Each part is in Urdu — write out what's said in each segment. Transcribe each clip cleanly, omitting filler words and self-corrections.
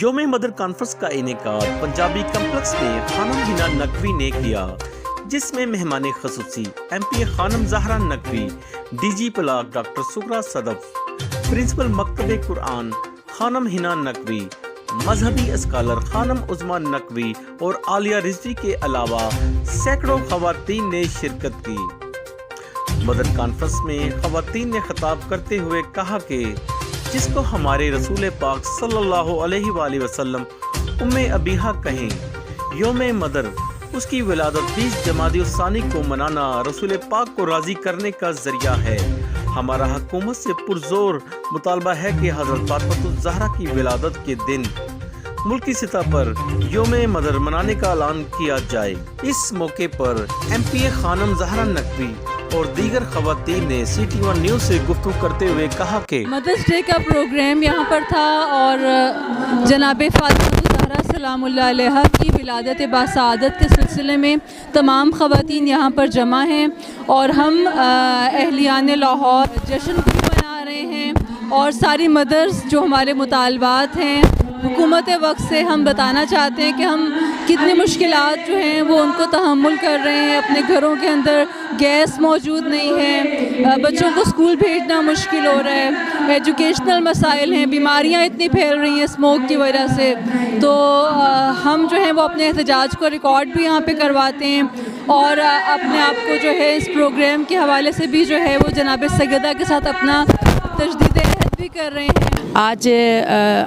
یوم مدر کانفرنس کا انعقاد پنجابی کمپلیکس میں خانم ہنا نقوی نے کیا، جس میں مہمان خصوصی ایم پی خانم Zahra Naqvi, D G پلاک doctor Sughra صدف، پرنسپل مکتب قرآن خانم ہنا نقوی، مذہبی اسکالر خانم عظما نقوی اور عالیہ رضوی کے علاوہ سینکڑوں خواتین نے شرکت کی۔ مدر کانفرنس میں خواتین نے خطاب کرتے ہوئے کہا کہ جس کو ہمارے رسول پاک صلی اللہ علیہ وآلہ وسلم ام ابیہا کہیں، یوم مدر اس کی ولادت 20 جمادی الثانی کو منانا رسول پاک کو راضی کرنے کا ذریعہ ہے۔ ہمارا حکومت سے پرزور مطالبہ ہے کہ حضرت فاطمہ الزہرا کی ولادت کے دن ملکی سطح پر یوم مدر منانے کا اعلان کیا جائے۔ اس موقع پر ایم پی خانم زہرا نقوی اور دیگر خواتین نے CT1 نیوز سے گفتگو کرتے ہوئے کہا کہ مدرس ڈے کا پروگرام یہاں پر تھا اور جناب فاطمہ الزہرا سلام اللہ علیہا کی ولادت باسعادت کے سلسلے میں تمام خواتین یہاں پر جمع ہیں اور ہم اہلیان لاہور جشن بھی منا رہے ہیں، اور ساری مدرس جو ہمارے مطالبات ہیں حکومت وقت سے ہم بتانا چاہتے ہیں کہ ہم کتنی مشکلات جو ہیں وہ ان کو تحمل کر رہے ہیں۔ اپنے گھروں کے اندر گیس موجود نہیں ہے، بچوں کو اسکول بھیجنا مشکل ہو رہا ہے، ایجوکیشنل مسائل ہیں، بیماریاں اتنی پھیل رہی ہیں اسموک کی وجہ سے، تو ہم جو ہیں وہ اپنے احتجاج کو ریکارڈ بھی یہاں پہ کرواتے ہیں اور اپنے آپ کو جو ہے اس پروگرام کے حوالے سے بھی جو ہے وہ جناب سیدہ کے ساتھ اپنا تجدید عہد بھی کر رہے ہیں۔ آج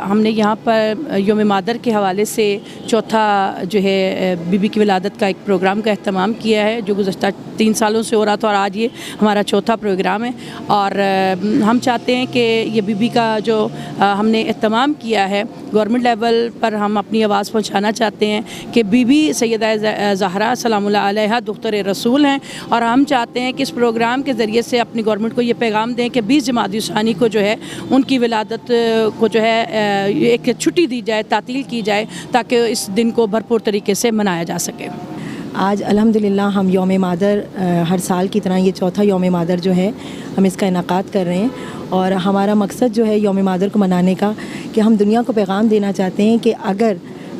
ہم نے یہاں پر یوم مادر کے حوالے سے چوتھا جو ہے بی بی کی ولادت کا ایک پروگرام کا اہتمام کیا ہے، جو گزشتہ 3 سالوں سے ہو رہا تھا اور آج یہ ہمارا چوتھا پروگرام ہے، اور ہم چاہتے ہیں کہ یہ بی بی کا جو ہم نے اہتمام کیا ہے گورنمنٹ لیول پر ہم اپنی آواز پہنچانا چاہتے ہیں کہ بی بی سیدہ زہرا سلام اللہ علیہا دختر رسول ہیں، اور ہم چاہتے ہیں کہ اس پروگرام کے ذریعے سے اپنی گورنمنٹ کو یہ پیغام دیں کہ 20 جمادی الثانی کو جو ہے ان کی ولادت کو جو ہے ایک چھٹی دی جائے، تعطیل کی جائے، تاکہ اس دن کو بھرپور طریقے سے منایا جا سکے۔ آج الحمدللہ ہم یوم مادر ہر سال کی طرح یہ چوتھا یوم مادر جو ہے ہم اس کا انعقاد کر رہے ہیں، اور ہمارا مقصد جو ہے یوم مادر کو منانے کا کہ ہم دنیا کو پیغام دینا چاہتے ہیں کہ اگر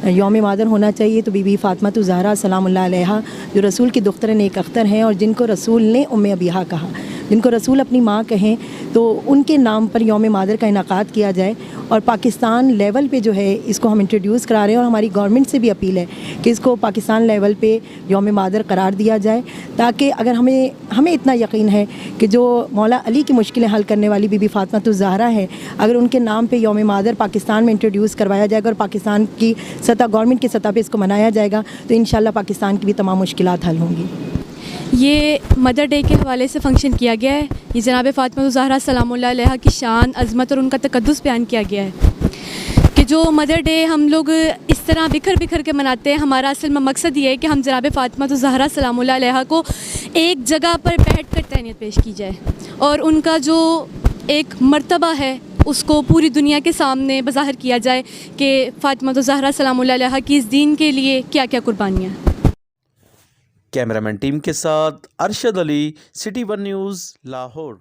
یوم مادر ہونا چاہیے تو بی بی فاطمہ الزہرا سلام اللہ علیہا جو رسول کی دختر نیک اختر ہیں اور جن کو رسول نے ام ابیہا کہا، جن کو رسول اپنی ماں کہیں، تو ان کے نام پر یوم مادر کا انعقاد کیا جائے، اور پاکستان لیول پہ جو ہے اس کو ہم انٹروڈیوس کرا رہے ہیں، اور ہماری گورنمنٹ سے بھی اپیل ہے کہ اس کو پاکستان لیول پہ یوم مادر قرار دیا جائے، تاکہ اگر ہمیں اتنا یقین ہے کہ جو مولا علی کی مشکلیں حل کرنے والی بی بی فاطمہ الزہرا ہے، اگر ان کے نام پہ یوم مادر پاکستان میں انٹروڈیوس کروایا جائے گا اور پاکستان کی سطح گورنمنٹ کی سطح پہ اس کو منایا جائے گا، تو انشاءاللہ پاکستان کی بھی تمام مشکلات حل ہوں گی۔ یہ مدر ڈے کے حوالے سے فنکشن کیا گیا ہے، یہ جناب فاطمہ الزہرا سلام اللہ علیہا کی شان، عظمت اور ان کا تقدس بیان کیا گیا ہے کہ جو مدر ڈے ہم لوگ اس طرح بکھر کے مناتے ہیں، ہمارا اصل میں مقصد یہ ہے کہ ہم جناب فاطمہ الزہرا سلام اللہ علیہا کو ایک جگہ پر بیٹھ کر تہنیت پیش کی جائے، اور ان کا جو ایک مرتبہ ہے اس کو پوری دنیا کے سامنے بظاہر کیا جائے کہ فاطمہ الزہرا سلام اللہ علیہا کی اس دین کے لیے کیا کیا قربانیاں۔ کیمرہ مین ٹیم کے ساتھ ارشد علی، CT1 نیوز، لاہور۔